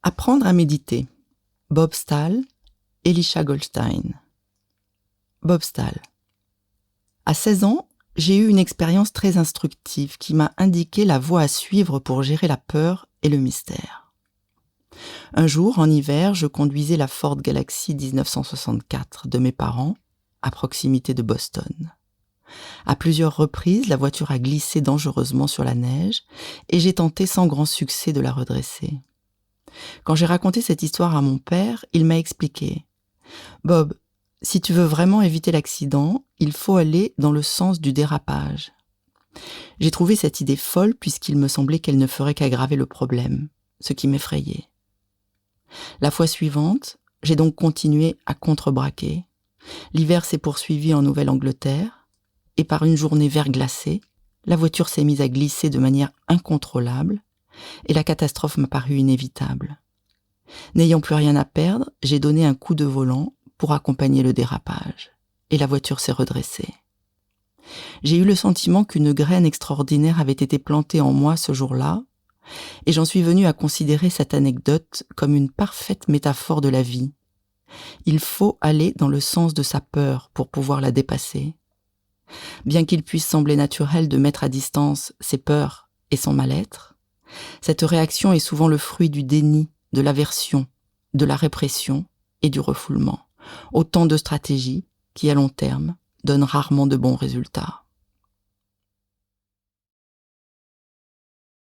Apprendre à méditer. Bob Stahl, Elisha Goldstein. Bob Stahl. À 16 ans, j'ai eu une expérience très instructive qui m'a indiqué la voie à suivre pour gérer la peur et le mystère. Un jour, en hiver, je conduisais la Ford Galaxy 1964 de mes parents, à proximité de Boston. À plusieurs reprises, la voiture a glissé dangereusement sur la neige et j'ai tenté sans grand succès de la redresser. Quand j'ai raconté cette histoire à mon père, il m'a expliqué « Bob, si tu veux vraiment éviter l'accident, il faut aller dans le sens du dérapage. » J'ai trouvé cette idée folle puisqu'il me semblait qu'elle ne ferait qu'aggraver le problème, ce qui m'effrayait. La fois suivante, j'ai donc continué à contrebraquer. L'hiver s'est poursuivi en Nouvelle-Angleterre et par une journée verglacée, la voiture s'est mise à glisser de manière incontrôlable et la catastrophe m'a paru inévitable. N'ayant plus rien à perdre, j'ai donné un coup de volant pour accompagner le dérapage et la voiture s'est redressée. J'ai eu le sentiment qu'une graine extraordinaire avait été plantée en moi ce jour-là et j'en suis venu à considérer cette anecdote comme une parfaite métaphore de la vie. Il faut aller dans le sens de sa peur pour pouvoir la dépasser. Bien qu'il puisse sembler naturel de mettre à distance ses peurs et son mal-être, cette réaction est souvent le fruit du déni, de l'aversion, de la répression et du refoulement. Autant de stratégies qui, à long terme, donnent rarement de bons résultats.